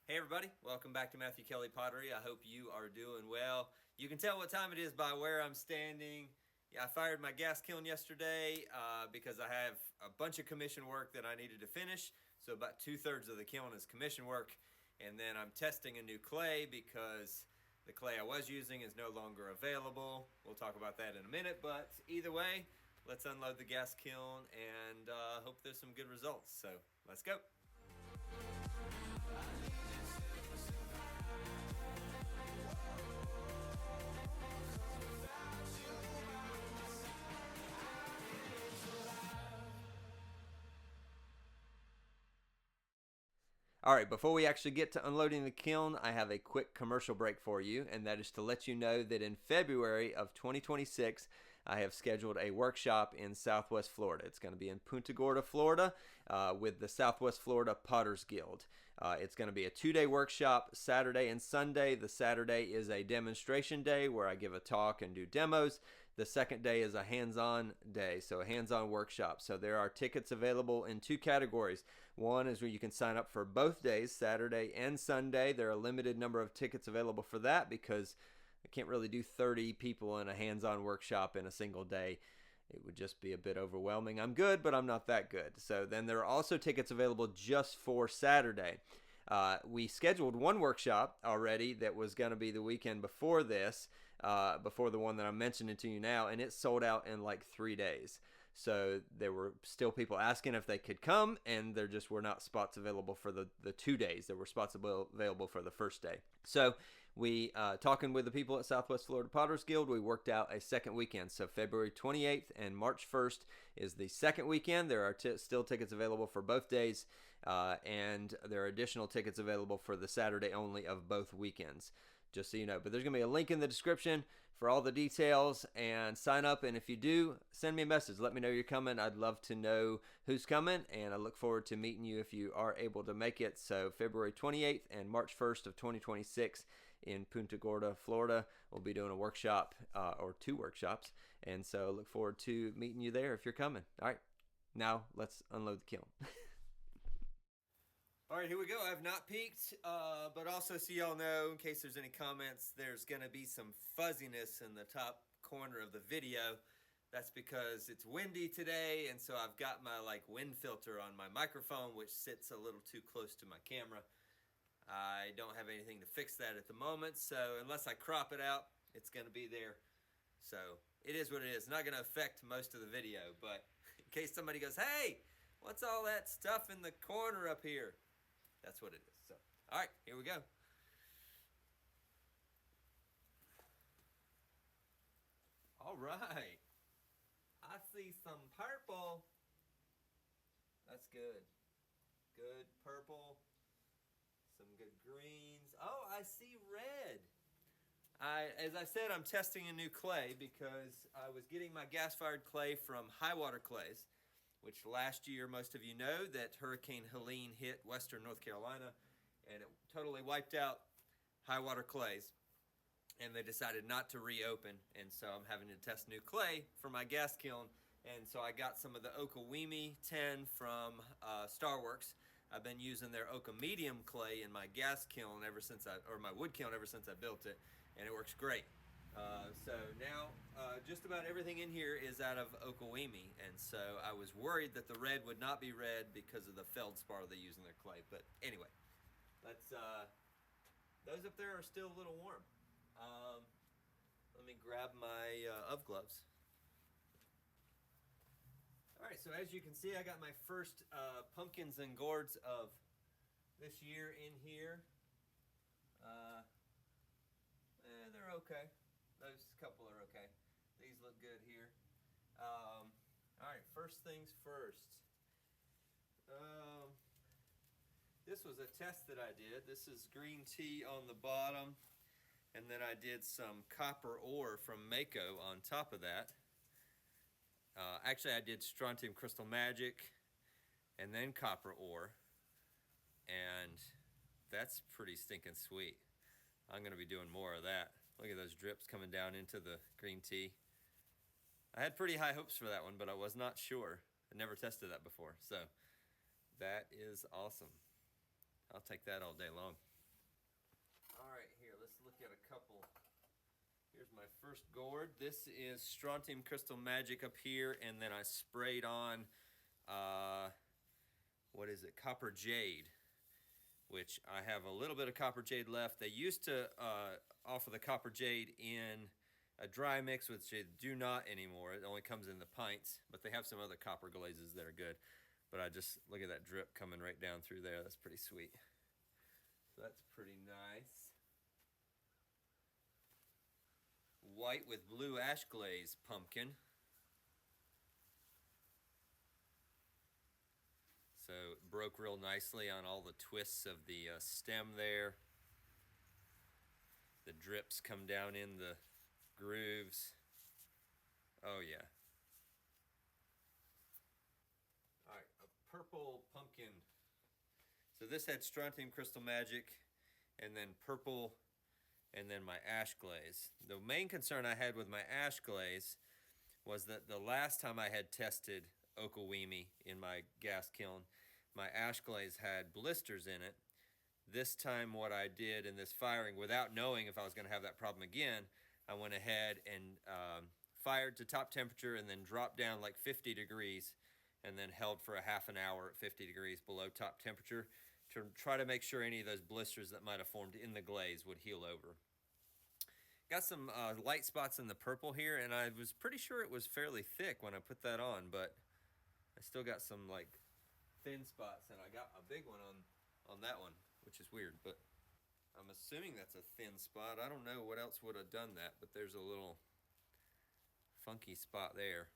Hey everybody, welcome back to Matthew Kelly Pottery. I hope you are doing well. You can tell what time it is by where I'm standing. Yeah, I fired my gas kiln yesterday because I have a bunch of commission work that I needed to finish. So about 2/3 of the kiln is commission work. And then I'm testing a new clay because the clay I was using is no longer available. We'll talk about that in a minute, but either way, let's unload the gas kiln and hope there's some good results. So let's go. All right, before we actually get to unloading the kiln, I have a quick commercial break for you, and that is to let you know that in February of 2026, I have scheduled a workshop in Southwest Florida. It's going to be in Punta Gorda, Florida, with the Southwest Florida Potters Guild. It's going to be a 2-day workshop, Saturday and Sunday. The Saturday is a demonstration day where I give a talk and do demos. The second day is a hands-on day, so a hands-on workshop. So there are tickets available in 2 categories. One is where you can sign up for both days, Saturday and Sunday. There are a limited number of tickets available for that because I can't really do 30 people in a hands-on workshop in a single day. It would just be a bit overwhelming. I'm good, but I'm not that good. So then there are also tickets available just for Saturday. We scheduled one workshop already that was going to be the weekend before this, before the one that I'm mentioning to you now, and it sold out in like 3 days. So there were still people asking if they could come, and there just were not spots available for the 2 days. There were spots available for the first day. So we, talking with the people at Southwest Florida Potters Guild, we worked out a second weekend. So February 28th and March 1st is the second weekend. There are still tickets available for both days, and there are additional tickets available for the Saturday only of both weekends, just so you know. But there's going to be a link in the description for all the details, and sign up. And if you do, send me a message. Let me know you're coming. I'd love to know who's coming, and I look forward to meeting you if you are able to make it. So February 28th and March 1st of 2026 in Punta Gorda, Florida. We'll be doing a workshop, or 2 workshops, and so look forward to meeting you there if you're coming. All right, now let's unload the kiln. All right, here we go. I have not peeked, but also so y'all know, in case there's any comments, there's going to be some fuzziness in the top corner of the video. That's because it's windy today, and so I've got my wind filter on my microphone, which sits a little too close to my camera. I don't have anything to fix that at the moment, so unless I crop it out, it's going to be there. So it is what it is. It's not going to affect most of the video, but in case somebody goes, hey, what's all that stuff in the corner up here? That's what it is. So, all right, here we go. All right. I see some purple. That's good. Good purple. Some good greens. Oh, I see red. As I said, I'm testing a new clay because I was getting my gas-fired clay from High Water Clays, which last year, most of you know, that Hurricane Helene hit western North Carolina, and it totally wiped out High Water Clays, and they decided not to reopen, and so I'm having to test new clay for my gas kiln, and so I got some of the Okawimi 10 from Starworks. I've been using their Oka Medium clay in my gas kiln or my wood kiln ever since I built it, and it works great. So now just about everything in here is out of Okawimi, and so I was worried that the red would not be red because of the feldspar they use in their clay. But anyway, let's those up there are still a little warm. Let me grab my UV gloves. All right, so as you can see, I got my first pumpkins and gourds of this year in here. They're okay. Those couple are okay. These look good here. All right, first things first. This was a test that I did. This is green tea on the bottom, and then I did some copper ore from Mako on top of that. Actually, I did strontium crystal magic and then copper ore, and that's pretty stinking sweet. I'm going to be doing more of that. Look at those drips coming down into the green tea. I had pretty high hopes for that one, but I was not sure. I never tested that before, so that is awesome. I'll take that all day long. let's look at a couple. Here's my first gourd. This is Strontium Crystal Magic up here, and then I sprayed on, what is it, Copper Jade, which I have a little bit of Copper Jade left. They used to offer the Copper Jade in a dry mix, which they do not anymore. It only comes in the pints, but they have some other copper glazes that are good. But I just, look at that drip coming right down through there. That's pretty sweet. So that's pretty nice. White with blue ash glaze pumpkin. So it broke real nicely on all the twists of the stem there. The drips come down in the grooves. Oh yeah. Alright, a purple pumpkin. So this had Strontium Crystal Magic, and then purple, and then my ash glaze. The main concern I had with my ash glaze was that the last time I had tested Okawimi in my gas kiln, my ash glaze had blisters in it. This time what I did in this firing, without knowing if I was going to have that problem again, I went ahead and fired to top temperature and then dropped down like 50 degrees and then held for a half an hour at 50 degrees below top temperature to try to make sure any of those blisters that might have formed in the glaze would heal over. Got some light spots in the purple here, and I was pretty sure it was fairly thick when I put that on, but I still got some like thin spots, and I got a big one on that one, which is weird, but I'm assuming that's a thin spot. I don't know what else would have done that, but there's a little funky spot there.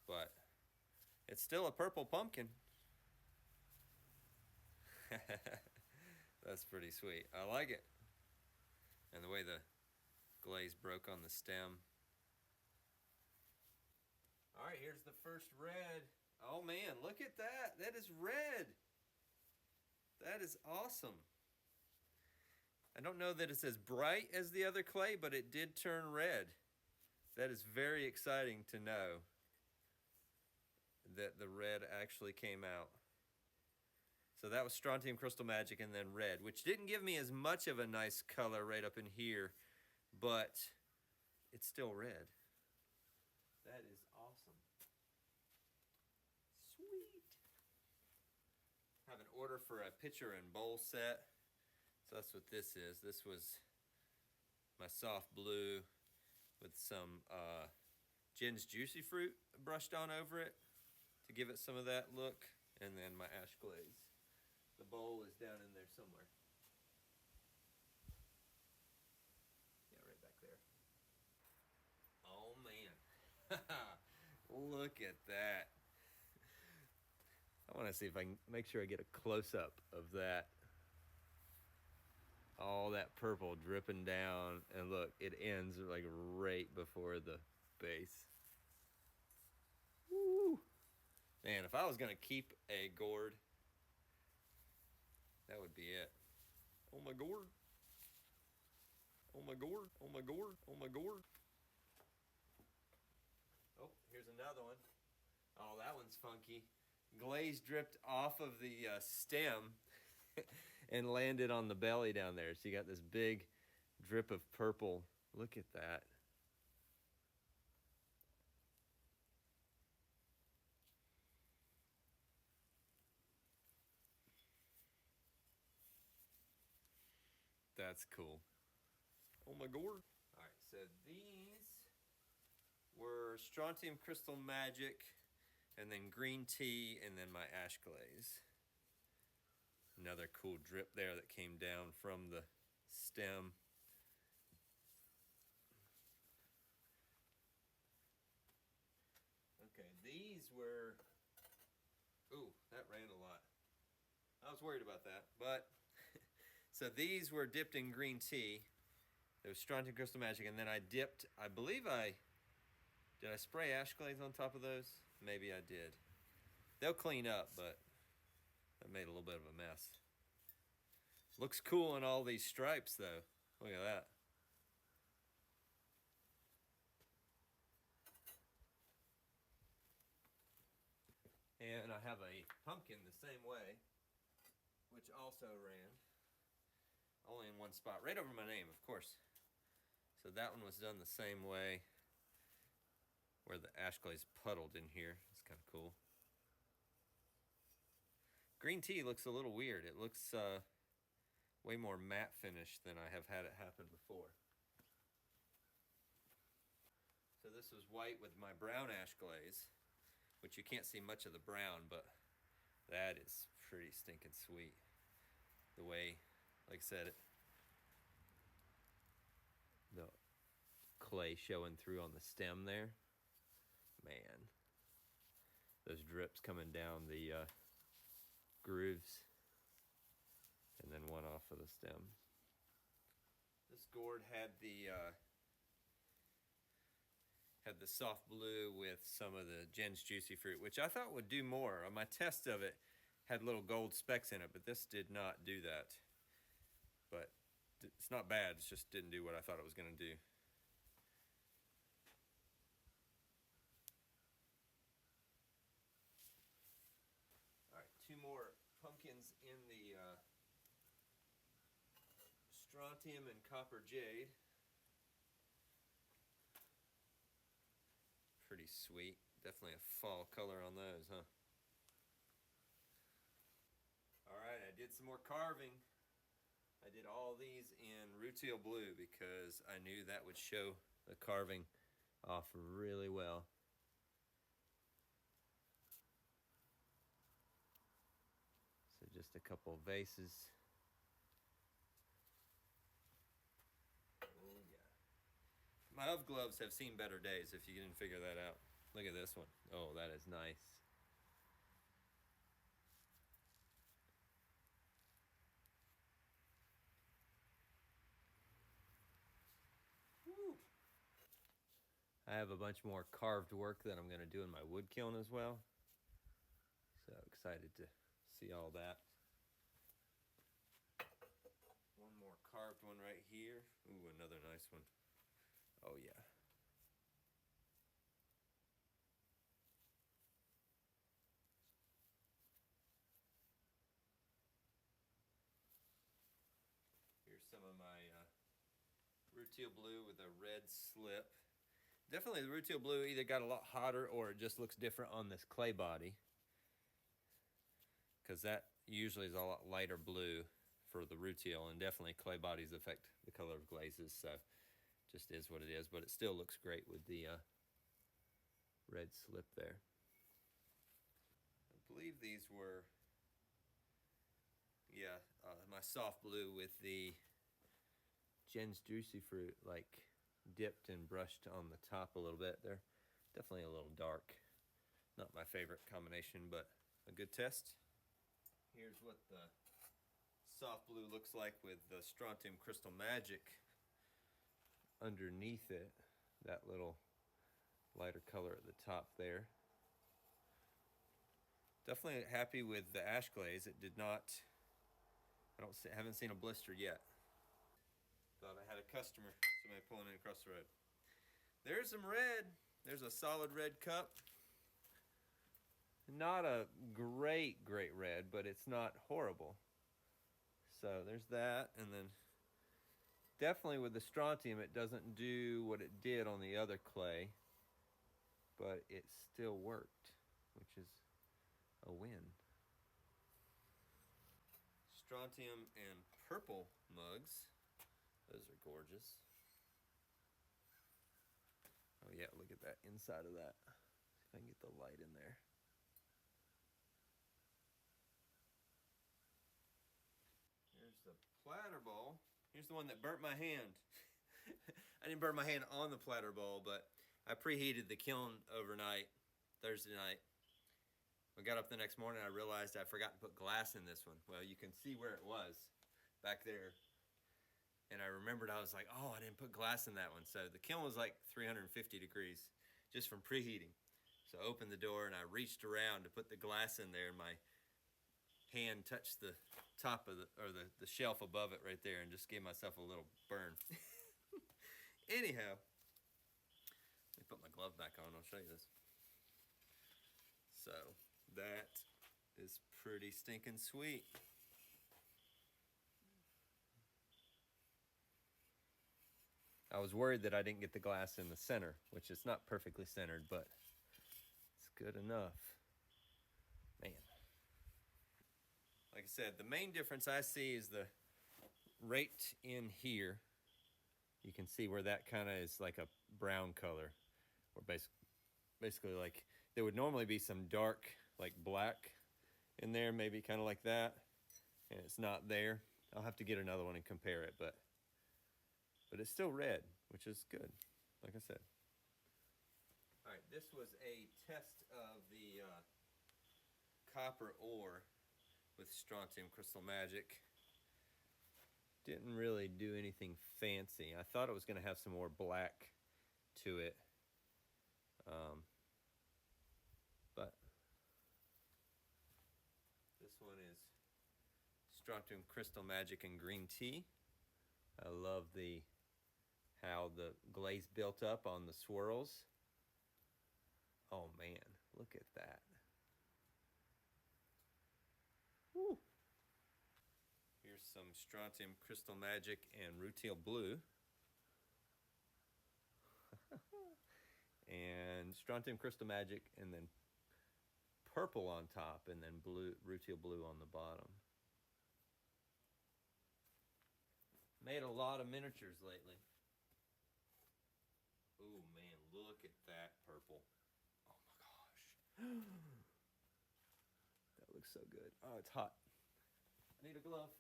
But it's still a purple pumpkin. That's pretty sweet. I like it. And the way the glaze broke on the stem. All right, here's the first red. Oh man, look at that. That is red. That is awesome. I don't know that it's as bright as the other clay, but it did turn red. That is very exciting to know that the red actually came out. So that was Strontium Crystal Magic and then red, which didn't give me as much of a nice color right up in here, but it's still red. That is awesome. Sweet. I have an order for a pitcher and bowl set. So that's what this is. This was my soft blue with some Jen's Juicy Fruit brushed on over it to give it some of that look, and then my ash glaze. The bowl is down in there somewhere. Yeah, right back there. Oh man. Look at that. I want to see if I can make sure I get a close-up of that. All that purple dripping down, and look, it ends like right before the base. Woo! Man, if I was gonna keep a gourd, that would be it. Oh my gourd. Oh my gourd. Oh my gourd. Oh my gourd. Oh, here's another one. Oh, that one's funky. Glaze dripped off of the stem and landed on the belly down there. So you got this big drip of purple. Look at that. That's cool. Oh my gourd. All right, so these were Strontium Crystal Magic, and then green tea, and then my ash glaze. Another cool drip there that came down from the stem. Okay, these were, ooh, that ran a lot. I was worried about that, but so these were dipped in green tea. It was Strontium Crystal Magic, and then I dipped, I believe did I spray ash glaze on top of those? Maybe I did. They'll clean up, but that made a little bit of a mess. Looks cool in all these stripes, though. Look at that. And I have a pumpkin the same way, which also ran, only in one spot, right over my name, of course. So that one was done the same way, where the ash glaze puddled in here. It's kind of cool. Green tea looks a little weird. It looks way more matte finish than I have had it happen before. So this was white with my brown ash glaze, which you can't see much of the brown, but that is pretty stinking sweet. The way, like I said, the clay showing through on the stem there. Man, those drips coming down the grooves, and then one off of the stem. This gourd had the soft blue with some of the Jen's Juicy Fruit, which I thought would do more. On my test of it, had little gold specks in it, but this did not do that. But it's not bad, it just didn't do what I thought it was going to do. Alright, 2 more pumpkins in the strontium and copper jade. Pretty sweet. Definitely a fall color on those, huh? Alright, I did some more carving. I did all these in rutile blue because I knew that would show the carving off really well. So just a couple of vases. Oh yeah. My Ove gloves have seen better days if you didn't figure that out. Look at this one. Oh, that is nice. Woo. I have a bunch more carved work that I'm going to do in my wood kiln as well. So excited to see all that. One more carved one right here. Ooh, another nice one. Oh yeah. Here's some of my rutile blue with a red slip. Definitely the rutile blue either got a lot hotter or it just looks different on this clay body, because that usually is a lot lighter blue for the rutile, and definitely clay bodies affect the color of glazes, so just is what it is, but it still looks great with the red slip there. I believe these were, yeah, my soft blue with the Jen's Juicy Fruit, like dipped and brushed on the top a little bit. They're definitely a little dark. Not my favorite combination, but a good test. Here's what the soft blue looks like with the Strontium Crystal Magic underneath it. That little lighter color at the top there. Definitely happy with the ash glaze. It did not, haven't seen a blister yet. Thought I had a customer, somebody pulling in across the road. There's some red. There's a solid red cup. Not a great red, but it's not horrible. So there's that, and then definitely with the strontium, it doesn't do what it did on the other clay, but it still worked, which is a win. Strontium and purple mugs. Those are gorgeous. Oh yeah, look at that inside of that. See if I can get the light in there. Here's the platter bowl. Here's the one that burnt my hand. I didn't burn my hand on the platter bowl, but I preheated the kiln overnight, Thursday night. I got up the next morning, I realized I forgot to put glass in this one. Well, you can see where it was back there. And I remembered, I was like, oh, I didn't put glass in that one. So the kiln was like 350 degrees just from preheating. So I opened the door and I reached around to put the glass in there, and my hand touched the top of the shelf above it right there and just gave myself a little burn. Anyhow, let me put my glove back on, I'll show you this. So that is pretty stinking sweet. I was worried that I didn't get the glass in the center, which is not perfectly centered, but it's good enough. Man. Like I said, the main difference I see is the right in here. You can see where that kind of is like a brown color, or basically like there would normally be some dark like black in there, maybe kind of like that, and it's not there. I'll have to get another one and compare it, but it's still red, which is good, like I said. All right, this was a test of the copper ore with strontium crystal magic. Didn't really do anything fancy. I thought it was going to have some more black to it, but this one is strontium crystal magic and green tea. I love how the glaze built up on the swirls. Oh man, look at that. Woo. Here's some strontium crystal magic and rutile blue. And strontium crystal magic, and then purple on top, and then blue, rutile blue on the bottom. Made a lot of miniatures lately. Oh man, look at that purple. Oh my gosh. That looks so good. Oh, it's hot. I need a glove.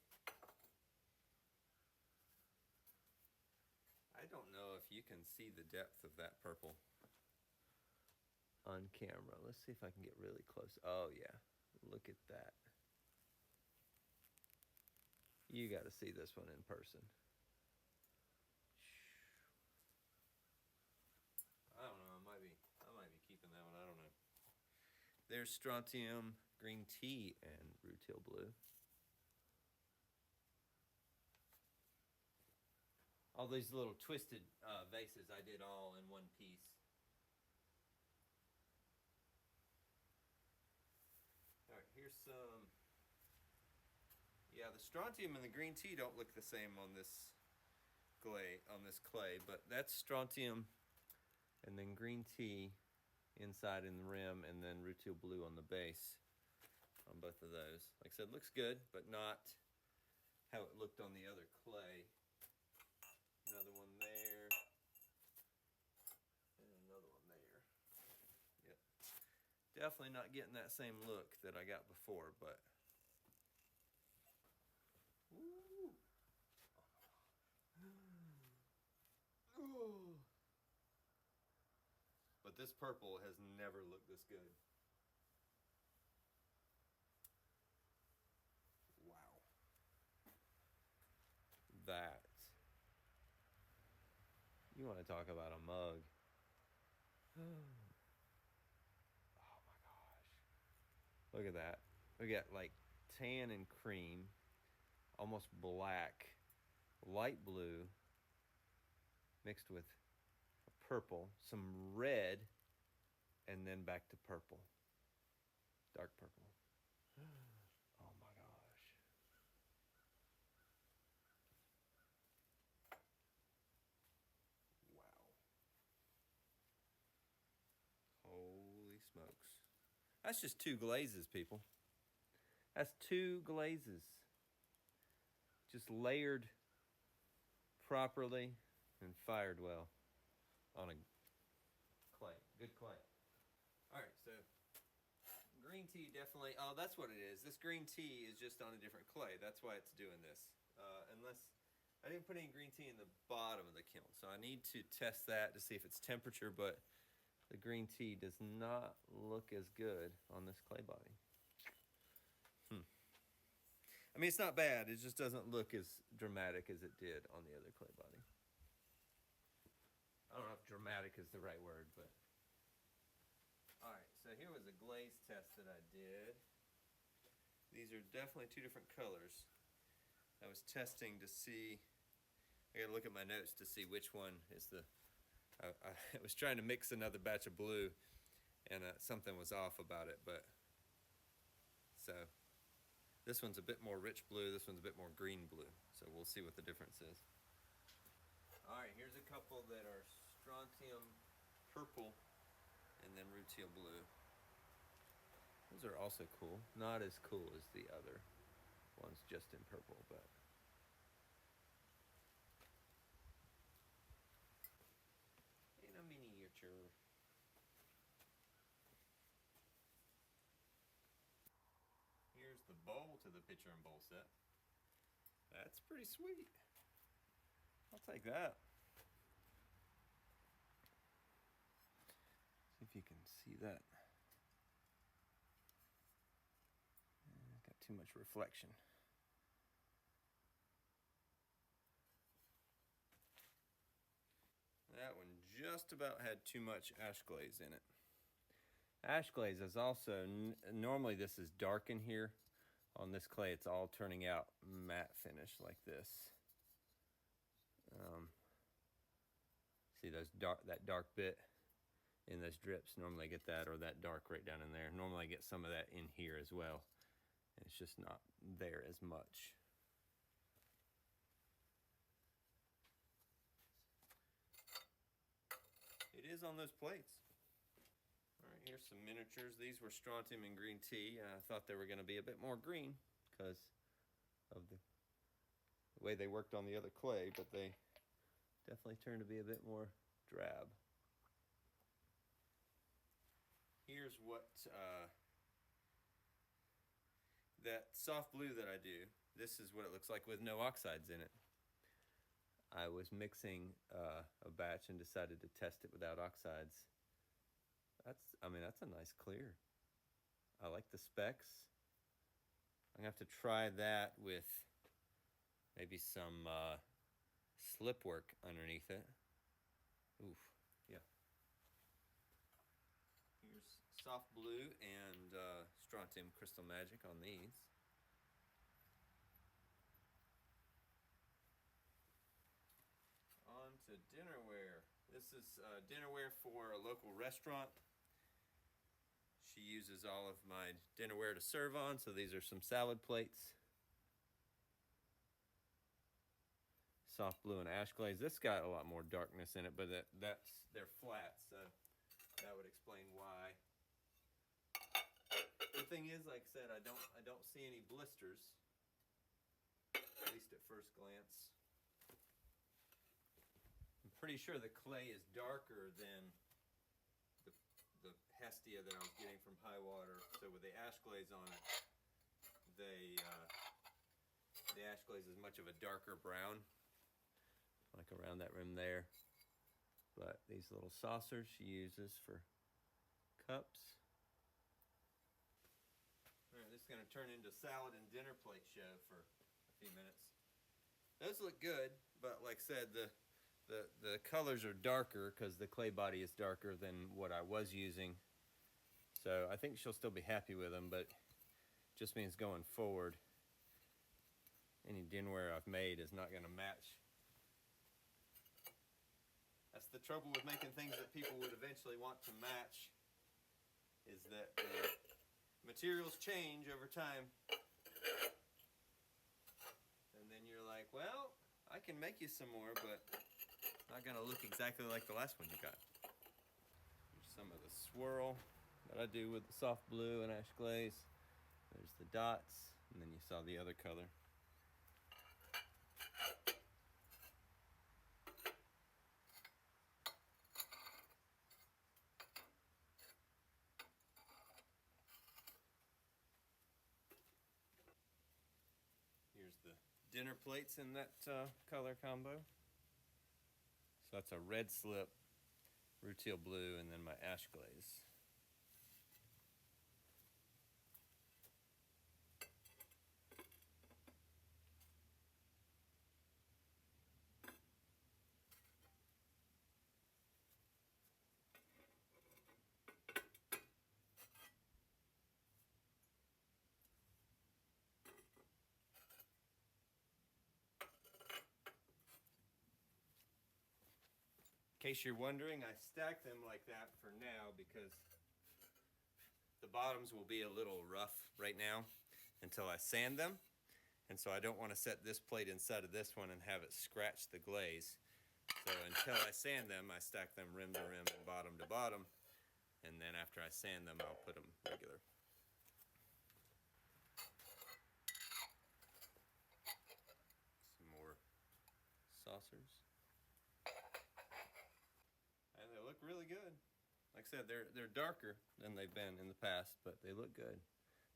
I don't know if you can see the depth of that purple on camera. Let's see if I can get really close. Oh yeah, look at that. You got to see this one in person. I don't know. I might be keeping that one. I don't know. There's strontium green tea and rutile blue. All these little twisted vases I did all in one piece. All right, here's some. Yeah, the strontium and the green tea don't look the same on this clay, but that's strontium and then green tea inside in the rim, and then rutile blue on the base on both of those. Like I said, looks good, but not how it looked on the other clay. Another one there, and another one there. Yep. Definitely not getting that same look that I got before, but woo. Ooh. But this purple has never looked this good. Wow. That. You want to talk about a mug. Oh my gosh. Look at that. We got like tan and cream, almost black, light blue, mixed with purple, some red, and then back to purple. Dark purple. Oh my gosh. Wow. Holy smokes. That's just 2 glazes, people. That's 2 glazes. Just layered properly and fired well on a clay. Good clay. All right, so green tea definitely. Oh, that's what it is. This green tea is just on a different clay. That's why it's doing this. Unless I didn't put any green tea in the bottom of the kiln, so I need to test that to see if it's temperature. But the green tea does not look as good on this clay body. I mean, it's not bad. It just doesn't look as dramatic as it did on the other clay body. I don't know if dramatic is the right word, but. All right, so here was a glaze test that I did. These are definitely 2 different colors. I was testing to see, I gotta look at my notes to see which one is the, I was trying to mix another batch of blue, and something was off about it, but, so, this one's a bit more rich blue, this one's a bit more green blue, so we'll see what the difference is. All right, here's a couple that are strontium purple and then rutile blue. Those are also cool. Not as cool as the other ones just in purple, but in a miniature. Here's the bowl to the pitcher and bowl set. That's pretty sweet. I'll take that. See if you can see that. Got too much reflection. That one just about had too much ash glaze in it. Ash glaze is also, normally this is dark in here. On this clay, it's all turning out matte finish like this. See that dark bit in those drips? Normally I get that, or that dark right down in there. Normally I get some of that in here as well. And it's just not there as much. It is on those plates. All right, here's some miniatures. These were strontium and green tea. I thought they were going to be a bit more green because of the way they worked on the other clay, but they definitely turned to be a bit more drab. Here's what that soft blue that I do. This is what it looks like with no oxides in it. I was mixing a batch and decided to test it without oxides. That's a nice clear. I like the specks. I'm gonna have to try that with maybe some slip work underneath it. Oof, yeah. Here's soft blue and strontium crystal magic on these. On to dinnerware. This is dinnerware for a local restaurant. She uses all of my dinnerware to serve on, so these are some salad plates. Soft blue and ash glaze. This got a lot more darkness in it, but they're flat, so that would explain why. The thing is, like I said, I don't see any blisters, at least at first glance. I'm pretty sure the clay is darker than the Hestia that I was getting from High Water. So with the ash glaze on it, the ash glaze is much of a darker brown, like around that rim there. But these little saucers she uses for cups. All right, this is going to turn into salad and dinner plate show for a few minutes. Those look good, but like I said, the colors are darker because the clay body is darker than what I was using. So I think she'll still be happy with them, but just means going forward, any dinnerware I've made is not going to match. That's the trouble with making things that people would eventually want to match, is that the materials change over time. And then you're like, well, I can make you some more, but it's not going to look exactly like the last one you got. Here's some of the swirl that I do with the soft blue and ash glaze. There's the dots, and then you saw the other color. Here's the dinner plates in that color combo. So that's a red slip, rutile blue, and then my ash glaze. In case you're wondering, I stack them like that for now because the bottoms will be a little rough right now until I sand them. And so I don't want to set this plate inside of this one and have it scratch the glaze. So until I sand them, I stack them rim to rim and bottom to bottom. And then after I sand them, I'll put them regular. Some more saucers. And they look really good. Like I said, they're darker than they've been in the past, but they look good.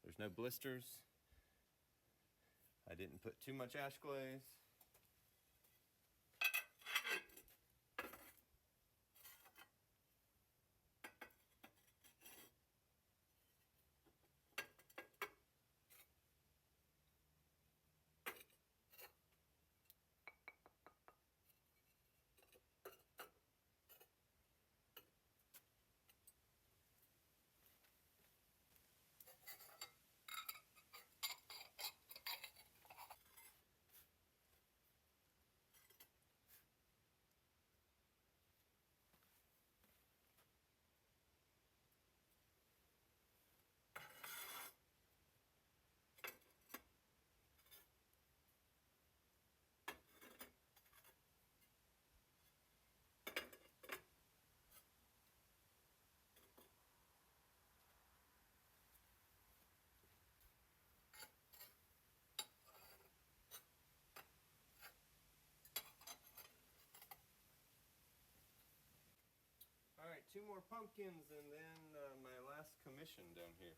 There's no blisters. I didn't put too much ash glaze. All right, 2 more pumpkins and then my last commission down here.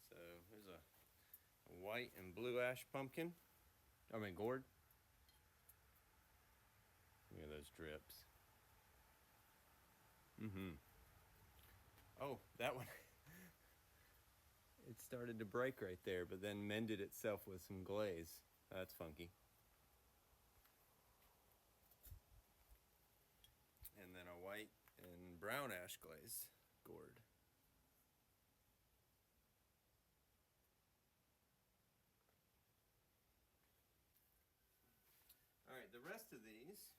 So here's a white and blue ash pumpkin. Gourd. Look at those drips. Oh, that one. It started to break right there, but then mended itself with some glaze. That's funky. And then a white and brown ash glaze gourd. All right, the rest of these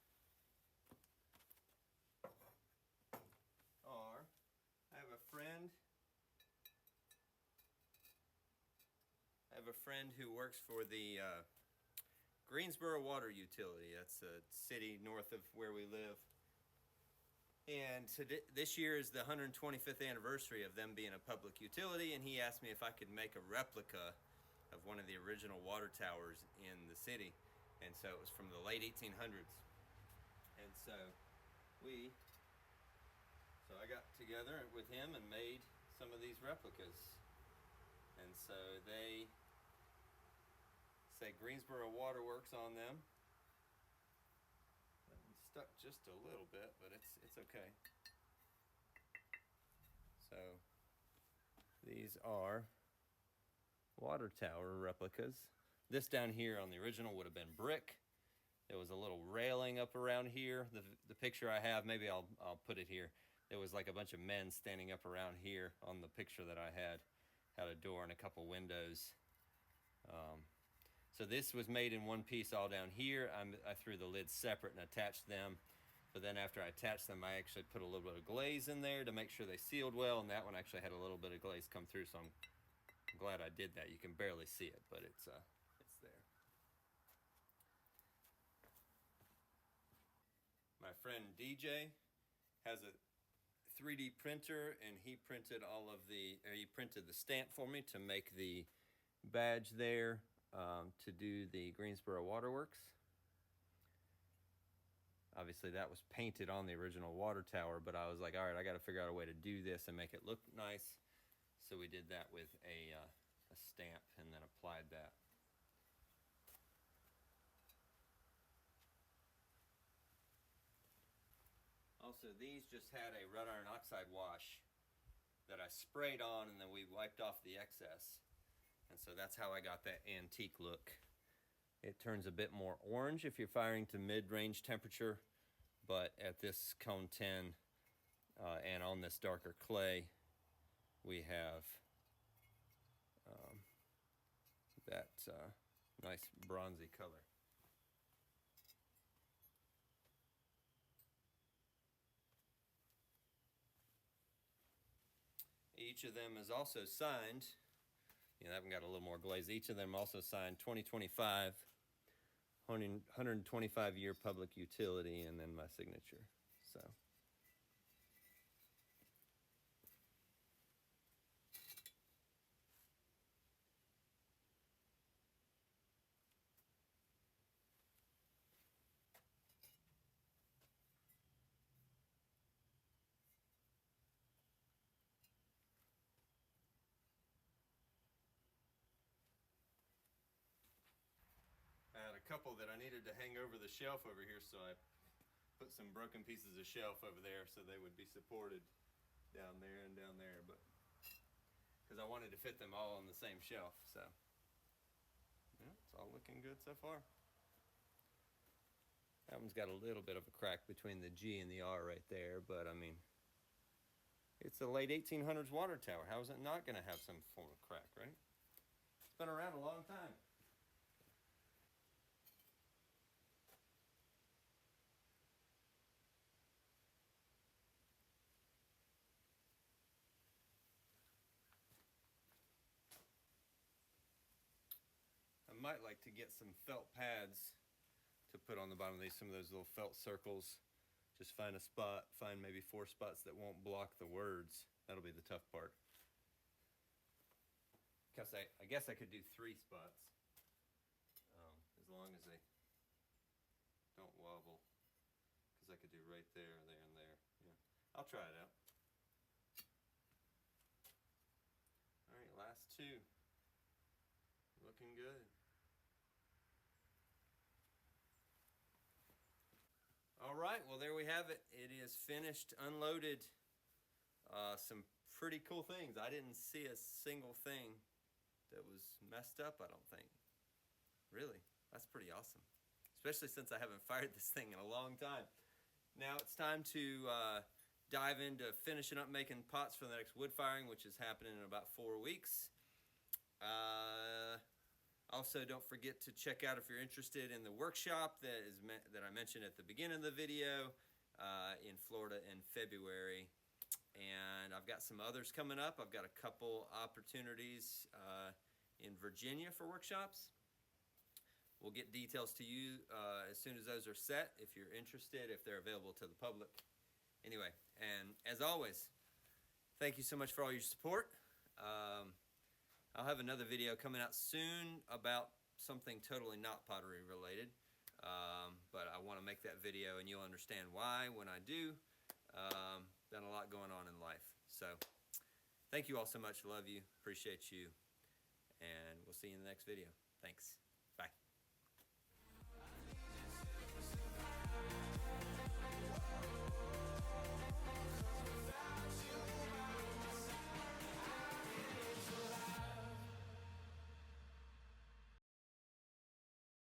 are, I have a friend who works for the Greensboro Water Utility. That's a city north of where we live. And this year is the 125th anniversary of them being a public utility, and he asked me if I could make a replica of one of the original water towers in the city. And so it was from the late 1800s. And so I got together with him and made some of these replicas. And so they say Greensboro Waterworks on them. Stuck just a little bit, but it's okay. So these are water tower replicas. This down here on the original would have been brick. There was a little railing up around here. The picture I have, maybe I'll put it here. There was like a bunch of men standing up around here on the picture that I had a door and a couple windows. So this was made in one piece all down here. I threw the lids separate and attached them. But then after I attached them, I actually put a little bit of glaze in there to make sure they sealed well. And that one actually had a little bit of glaze come through. So I'm glad I did that. You can barely see it, but it's there. My friend DJ has a 3D printer, and he printed he printed the stamp for me to make the badge there. To do the Greensboro Waterworks. Obviously that was painted on the original water tower, but I was like, all right, I got to figure out a way to do this and make it look nice. So we did that with a stamp and then applied that. Also, these just had a wrought iron oxide wash that I sprayed on, and then we wiped off the excess. And so that's how I got that antique look. It turns a bit more orange if you're firing to mid-range temperature, but at this cone 10 and on this darker clay, we have that nice bronzy color. Each of them is also signed. You know, I haven't got a little more glaze. Each of them also signed 2025 125-year public utility, and then my signature. So. I had a couple that I needed to hang over the shelf over here, so I put some broken pieces of shelf over there so they would be supported down there and down there, but because I wanted to fit them all on the same shelf. So yeah, it's all looking good so far. That one's got a little bit of a crack between the G and the R right there, but I mean, it's a late 1800s water tower. How is it not going to have some form of crack, right? It's been around a long time. I might like to get some felt pads to put on the bottom of these, some of those little felt circles. Just find a spot, find maybe 4 spots that won't block the words. That'll be the tough part. Because I guess I could do 3 spots, as long as they don't wobble. Because I could do right there, there, and there. Yeah, I'll try it out. All right, last 2. Looking good. All right, well, there we have it. It is finished, unloaded. Some pretty cool things. I didn't see a single thing that was messed up, I don't think. Really, that's pretty awesome. Especially since I haven't fired this thing in a long time. Now it's time to dive into finishing up making pots for the next wood firing, which is happening in about 4 weeks. Also, don't forget to check out, if you're interested, in the workshop that I mentioned at the beginning of the video in Florida in February. And I've got some others coming up. I've got a couple opportunities in Virginia for workshops. We'll get details to you as soon as those are set, if you're interested, if they're available to the public. Anyway, and as always, thank you so much for all your support. I'll have another video coming out soon about something totally not pottery related, but I want to make that video and you'll understand why when I do. Been a lot going on in life. So thank you all so much. Love you. Appreciate you. And we'll see you in the next video. Thanks.